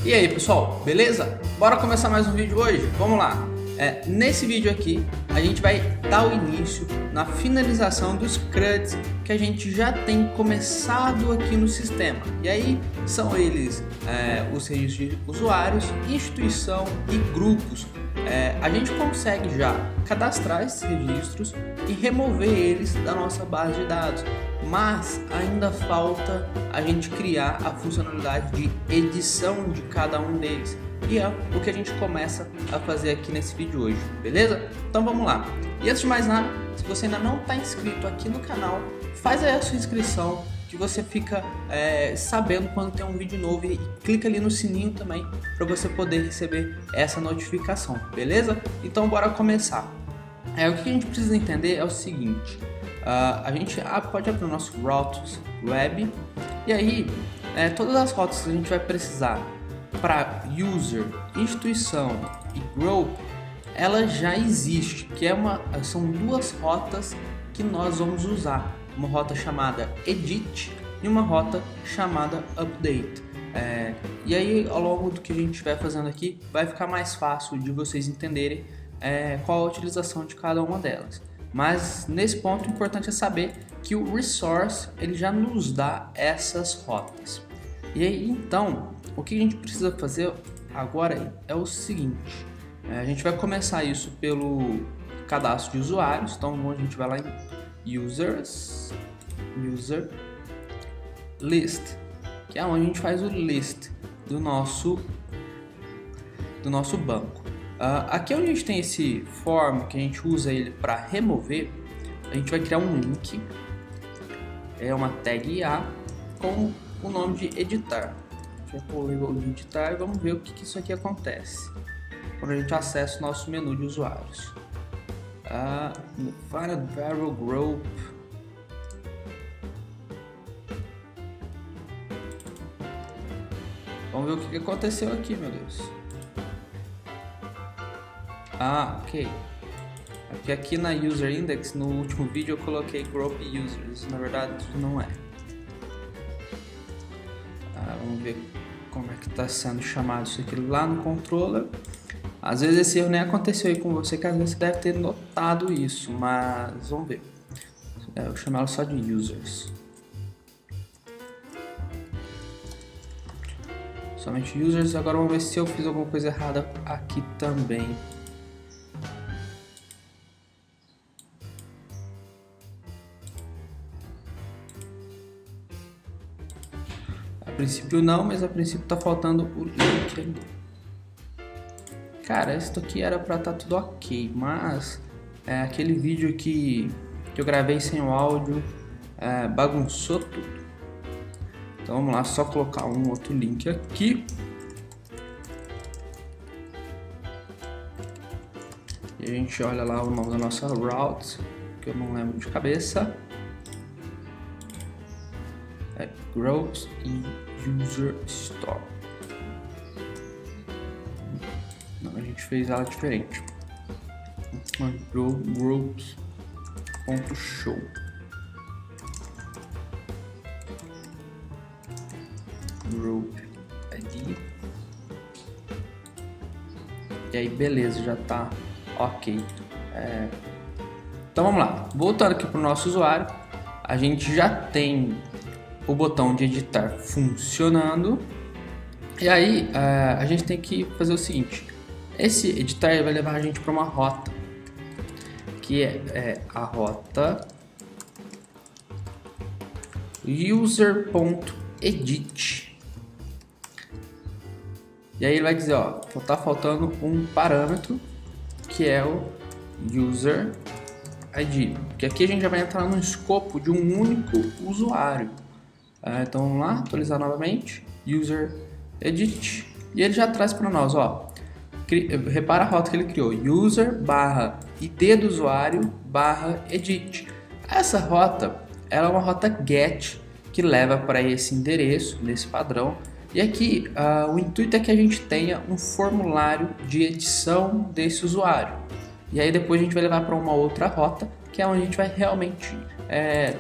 E aí pessoal, beleza? Bora começar mais um vídeo hoje? Vamos lá! Nesse vídeo aqui a gente vai dar o início na finalização dos CRUDs que a gente já tem começado aqui no sistema. E aí são eles os registros de usuários, instituição e grupos. A gente consegue já cadastrar esses registros e remover eles da nossa base de dados, mas ainda falta a gente criar a funcionalidade de edição de cada um deles. E é o que a gente começa a fazer aqui nesse vídeo hoje, beleza? Então vamos lá. E antes de mais nada, se você ainda não está inscrito aqui no canal, faz aí a sua inscrição, que você fica sabendo quando tem um vídeo novo, e clica ali no sininho também para você poder receber essa notificação, beleza? Então bora começar. O que a gente precisa entender é o seguinte: a gente pode abrir o nosso Routes Web, e aí todas as rotas que a gente vai precisar para user, instituição e group, ela já existe, que são duas rotas que nós vamos usar, uma rota chamada edit e uma rota chamada update. E aí ao longo do que a gente estiver fazendo aqui vai ficar mais fácil de vocês entenderem qual a utilização de cada uma delas. Mas nesse ponto o importante é saber que o resource ele já nos dá essas rotas. E aí então o que a gente precisa fazer agora é o seguinte: a gente vai começar isso pelo cadastro de usuários. Então a gente vai lá em users, user list, que é onde a gente faz o list do nosso banco. Aqui onde a gente tem esse form que a gente usa ele para remover, a gente vai criar um link, uma tag A com o nome de editar. Vou pôr o label de editar e vamos ver o que isso aqui acontece quando a gente acessa o nosso menu de usuários. Find a variable group. Vamos ver o que aconteceu aqui, meu Deus. Ok. Aqui na user index, no último vídeo eu coloquei group users, na verdade isso não é. Vamos ver como é que está sendo chamado isso aqui lá no controller. Às vezes esse erro nem aconteceu aí com você, que às vezes você deve ter notado isso, mas vamos ver. Eu vou chamar ela só de users. Somente users. Agora vamos ver se eu fiz alguma coisa errada aqui também. A princípio não, mas a princípio tá faltando o link ali. Cara, isso aqui era pra estar tudo ok, mas aquele vídeo que eu gravei sem o áudio bagunçou tudo. Então vamos lá, só colocar um outro link aqui. E a gente olha lá o nome da nossa route, que eu não lembro de cabeça. Groups e User Store. Não, a gente fez ela diferente. Groups.show. Group ID. E aí beleza, já tá ok. Então vamos lá, voltando aqui para o nosso usuário, a gente já tem o botão de editar funcionando. E aí a gente tem que fazer o seguinte: esse editar vai levar a gente para uma rota, que é a rota user.edit. E aí ele vai dizer, tá faltando um parâmetro, que é o user ID, porque aqui a gente já vai entrar no escopo de um único usuário. Então vamos lá, atualizar novamente, user edit, e ele já traz para nós, repara a rota que ele criou, user/id do usuário /edit. Essa rota, ela é uma rota get que leva para esse endereço, nesse padrão. E aqui o intuito é que a gente tenha um formulário de edição desse usuário. E aí depois a gente vai levar para uma outra rota, que é onde a gente vai realmente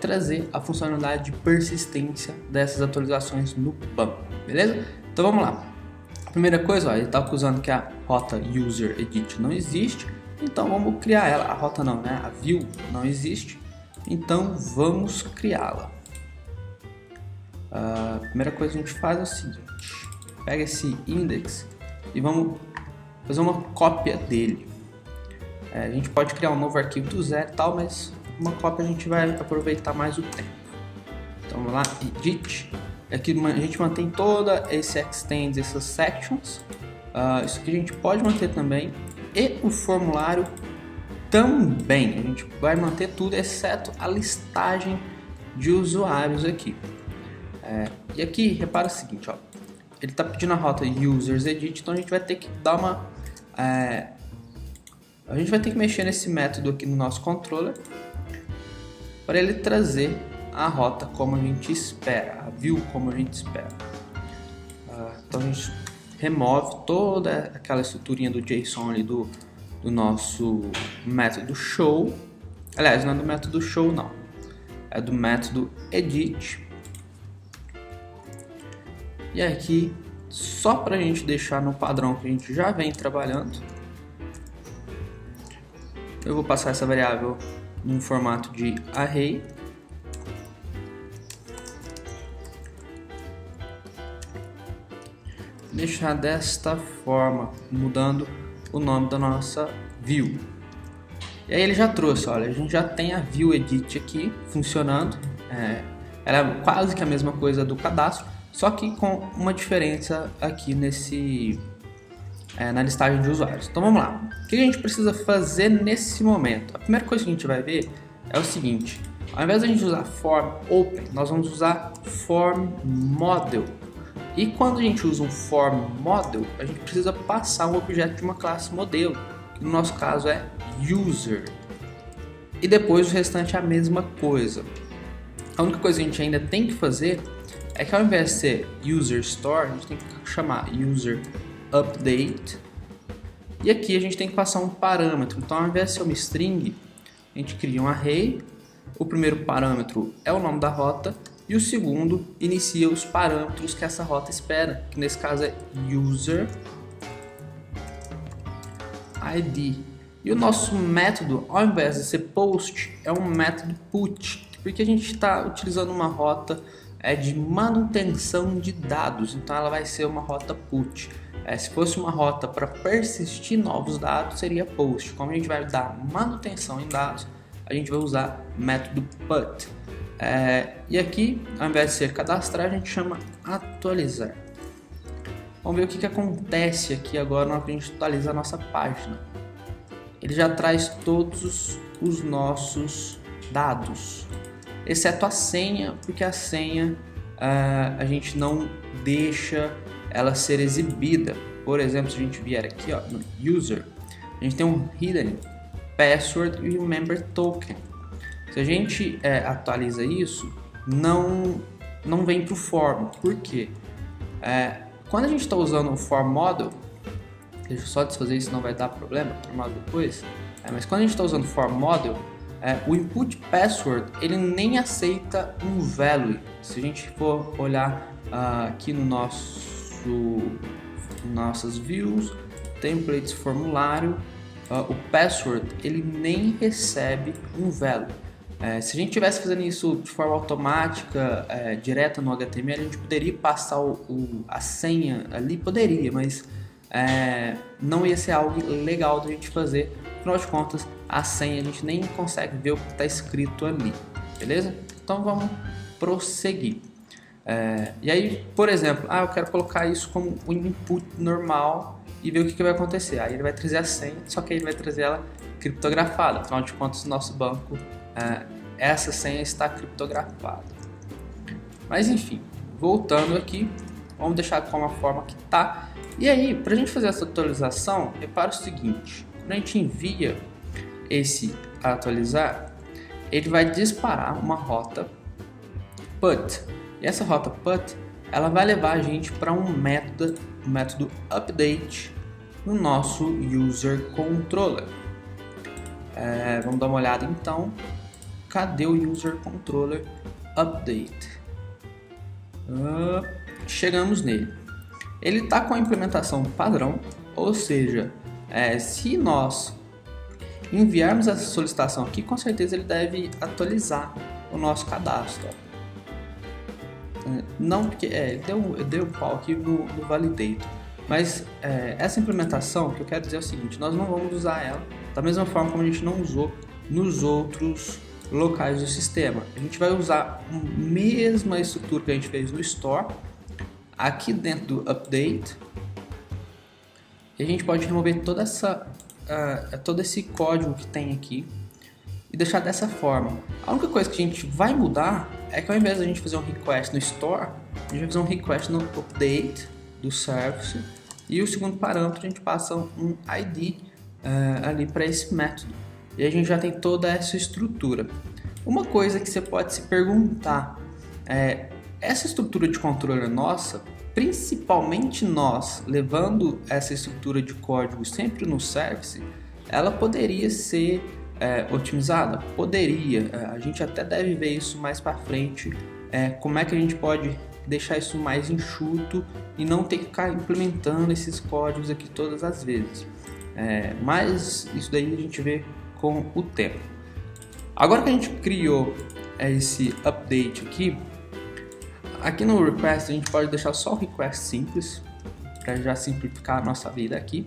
trazer a funcionalidade de persistência dessas atualizações no banco, beleza? Então vamos lá. Primeira coisa, ó, ele está acusando que a rota user edit não existe, então vamos criar ela. A rota não, né? A view não existe, então vamos criá-la. A primeira coisa que a gente faz é o seguinte: pega esse index e vamos fazer uma cópia dele. A gente pode criar um novo arquivo do zero e tal, mas uma cópia a gente vai aproveitar mais o tempo. Então vamos lá, edit. Aqui a gente mantém toda esse extends, essas sections. Isso aqui a gente pode manter também. E o formulário também. A gente vai manter tudo, exceto a listagem de usuários aqui. E aqui, repara o seguinte, ó. Ele está pedindo a rota users edit, então a gente vai ter que dar uma... a gente vai ter que mexer nesse método aqui no nosso controller para ele trazer a rota como a gente espera, a view como a gente espera. Então a gente remove toda aquela estruturinha do JSON ali do nosso método show. Aliás, não é do método show não, é do método edit. E aqui, só para a gente deixar no padrão que a gente já vem trabalhando, eu vou passar essa variável num formato de array. Deixar desta forma, mudando o nome da nossa view. E aí ele já trouxe, olha, a gente já tem a view edit aqui funcionando. Ela é quase que a mesma coisa do cadastro, só que com uma diferença aqui na listagem de usuários. Então vamos lá. O que a gente precisa fazer nesse momento? A primeira coisa que a gente vai ver é o seguinte: ao invés de a gente usar form open, nós vamos usar form model. E quando a gente usa um form model, a gente precisa passar um objeto de uma classe modelo, que no nosso caso é user. E depois o restante é a mesma coisa. A única coisa que a gente ainda tem que fazer é que ao invés de ser user store, a gente tem que chamar user update. E aqui a gente tem que passar um parâmetro. Então ao invés de ser uma string, a gente cria um array. O primeiro parâmetro é o nome da rota e o segundo inicia os parâmetros que essa rota espera, que nesse caso é user id. E o nosso método, ao invés de ser post, é um método put, porque a gente está utilizando uma rota de manutenção de dados, então ela vai ser uma rota put. Se fosse uma rota para persistir novos dados, seria post. Como a gente vai dar manutenção em dados, a gente vai usar método put. E aqui, ao invés de ser cadastrar, a gente chama atualizar. Vamos ver o que acontece aqui agora na hora que a gente atualiza a nossa página. Ele já traz todos os nossos dados, exceto a senha, porque a senha a gente não deixa ela ser exibida. Por exemplo, se a gente vier aqui, ó, no user, a gente tem um hidden password e um member token. Se a gente atualiza isso, não vem para o form. Por quê? Quando a gente está usando o form model, deixa eu só desfazer isso, não vai dar problema, depois. Mas quando a gente está usando form model, o input password ele nem aceita um value. Se a gente for olhar aqui no nossas views, templates, formulário, o password ele nem recebe um value. Se a gente estivesse fazendo isso de forma automática, direta no HTML, a gente poderia passar a senha ali, poderia, mas não ia ser algo legal da gente fazer. Afinal de contas, a senha a gente nem consegue ver o que está escrito ali, beleza? Então vamos prosseguir. E aí, por exemplo, eu quero colocar isso como um input normal e ver o que vai acontecer. Aí ele vai trazer a senha, só que aí ele vai trazer ela criptografada. Afinal de contas, no nosso banco, essa senha está criptografada. Mas enfim, voltando aqui, vamos deixar com a forma que está. E aí, para a gente fazer essa atualização, repara o seguinte: quando a gente envia esse atualizar, ele vai disparar uma rota put. E essa rota put, ela vai levar a gente para um método update no nosso user controller. Vamos dar uma olhada então. Cadê o user controller update? Chegamos nele. ele está com a implementação padrão, ou seja, se nós enviarmos essa solicitação aqui, com certeza ele deve atualizar o nosso cadastro. Não porque deu um pau aqui no Validator, mas essa implementação, que eu quero dizer é o seguinte: nós não vamos usar ela da mesma forma como a gente não usou nos outros locais do sistema. A gente vai usar a mesma estrutura que a gente fez no Store aqui dentro do Update, e a gente pode remover todo esse código que tem aqui e deixar dessa forma. A única coisa que a gente vai mudar é que ao invés de a gente fazer um request no Store, a gente vai fazer um request no Update do Service, e o segundo parâmetro a gente passa um ID ali para esse método, e a gente já tem toda essa estrutura. Uma coisa que você pode se perguntar essa estrutura de controle nossa, principalmente nós levando essa estrutura de código sempre no Service, ela poderia ser otimizada? Poderia. A gente até deve ver isso mais para frente, como é que a gente pode deixar isso mais enxuto e não ter que ficar implementando esses códigos aqui todas as vezes. Mas isso daí a gente vê com o tempo. Agora que a gente criou esse update aqui no request a gente pode deixar só o request simples, para já simplificar a nossa vida aqui.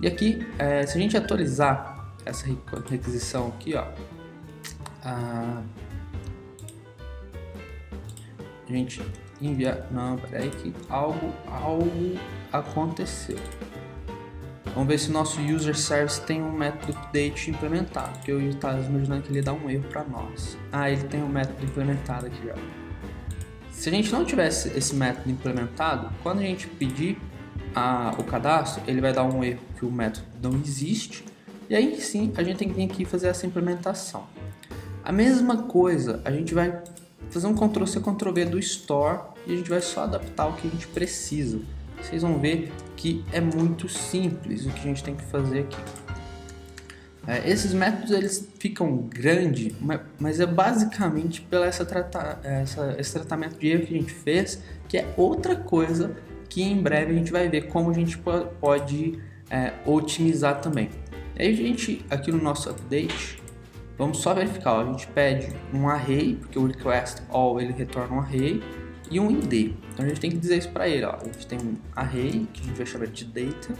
E aqui, se a gente atualizar essa requisição aqui, ó, a gente envia, não, peraí que algo aconteceu. Vamos ver se o nosso user service tem um método update implementado, porque eu estava imaginando que ele ia dar um erro para nós. Ele tem um método implementado aqui já. Se a gente não tivesse esse método implementado, quando a gente pedir o cadastro, ele vai dar um erro que o método não existe, e aí sim a gente tem que vir aqui fazer essa implementação. A mesma coisa, a gente vai fazer um Ctrl+C, Ctrl+V do Store e a gente vai só adaptar o que a gente precisa. Vocês vão ver que é muito simples o que a gente tem que fazer aqui. Esses métodos eles ficam grandes, mas é basicamente pelo esse tratamento de erro que a gente fez, que é outra coisa que em breve a gente vai ver como a gente pode otimizar também. Aí a gente, aqui no nosso update, vamos só verificar, a gente pede um array, porque o request all ele retorna um array, e um ID. Então a gente tem que dizer isso para ele, ó. A gente tem um array, que a gente vai chamar de data,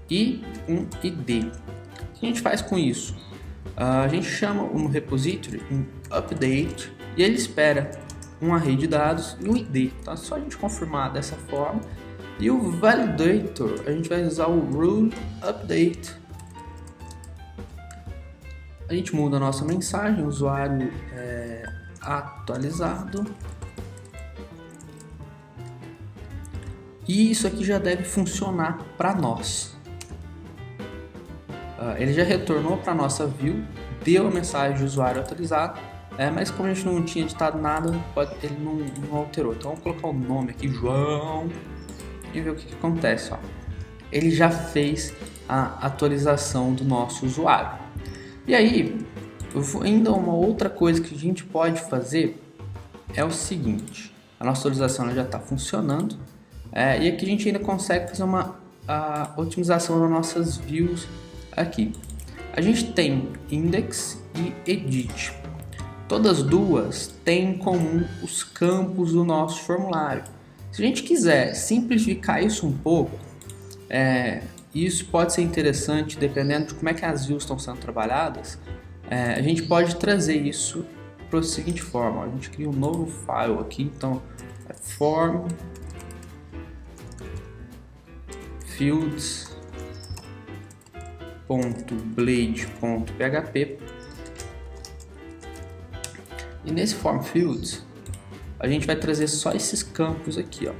e um ID. O que a gente faz com isso? A gente chama no repository um update e ele espera um array de dados e um ID. Então é só a gente confirmar dessa forma. E o validator, a gente vai usar o rule update. A gente muda a nossa mensagem, usuário atualizado. E isso aqui já deve funcionar para nós. Ele já retornou para a nossa view, deu a mensagem de usuário atualizado, mas como a gente não tinha editado nada, ele não alterou. Então vamos colocar o nome aqui, João, e ver o que acontece. Ó. Ele já fez a atualização do nosso usuário. E aí, ainda uma outra coisa que a gente pode fazer é o seguinte: a nossa atualização já está funcionando, e aqui a gente ainda consegue fazer uma otimização das nossas views. Aqui a gente tem index e edit, todas duas têm em comum os campos do nosso formulário. Se a gente quiser simplificar isso um pouco, isso pode ser interessante dependendo de como é que as views estão sendo trabalhadas. A gente pode trazer isso para a seguinte forma: a gente cria um novo file aqui, então form fields.blade.php, e nesse form fields a gente vai trazer só esses campos aqui, ó.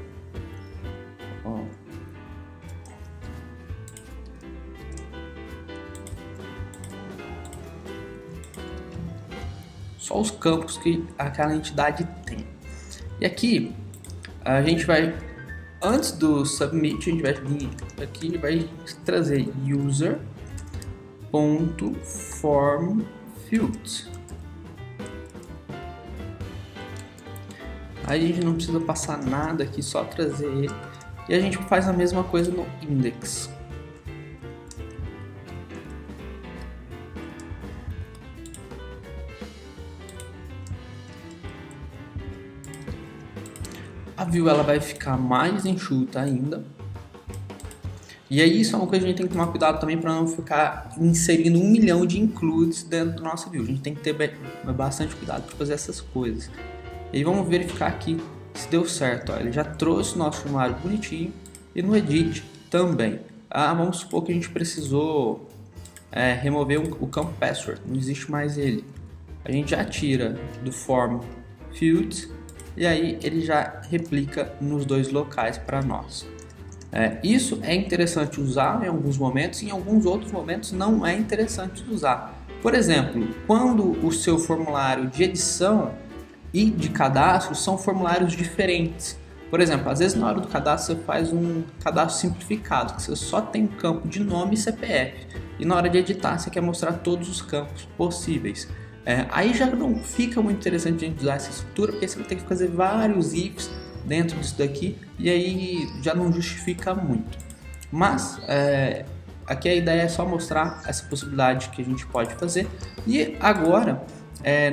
Só os campos que aquela entidade tem. E aqui a gente vai, antes do submit, a gente vai vir aqui e vai trazer user.formFields. Aí a gente não precisa passar nada aqui, só trazer ele e a gente faz a mesma coisa no index. A view ela vai ficar mais enxuta ainda. E aí isso é uma coisa que a gente tem que tomar cuidado também para não ficar inserindo 1 milhão de includes dentro da nossa view. A gente tem que ter bastante cuidado para fazer essas coisas. E aí vamos verificar aqui se deu certo. Ó, ele já trouxe o nosso formulário bonitinho e no edit também. Vamos supor que a gente precisou remover o campo password, não existe mais ele. A gente já tira do form fields e aí ele já replica nos dois locais para nós. Isso é interessante usar em alguns momentos, e em alguns outros momentos não é interessante usar. Por exemplo, quando o seu formulário de edição e de cadastro são formulários diferentes. Por exemplo, às vezes na hora do cadastro você faz um cadastro simplificado, que você só tem um campo de nome e CPF, e na hora de editar você quer mostrar todos os campos possíveis. Aí já não fica muito interessante a gente usar essa estrutura, porque você vai ter que fazer vários ifs dentro disso daqui, e aí já não justifica muito. Mas aqui a ideia é só mostrar essa possibilidade que a gente pode fazer. E agora,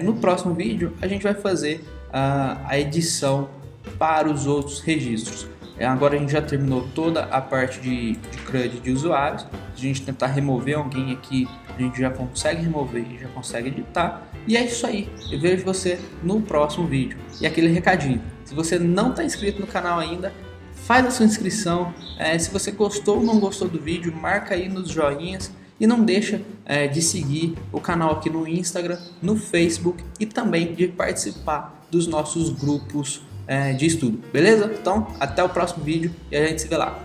no próximo vídeo, a gente vai fazer a edição para os outros registros. Agora a gente já terminou toda a parte de CRUD de usuários. Se a gente tentar remover alguém aqui, a gente já consegue remover e já consegue editar. E é isso aí, eu vejo você no próximo vídeo. E aquele recadinho, se você não está inscrito no canal ainda, faz a sua inscrição. Se você gostou ou não gostou do vídeo, marca aí nos joinhas. E não deixa de seguir o canal aqui no Instagram, no Facebook e também de participar dos nossos grupos de estudo, beleza? Então, até o próximo vídeo e a gente se vê lá.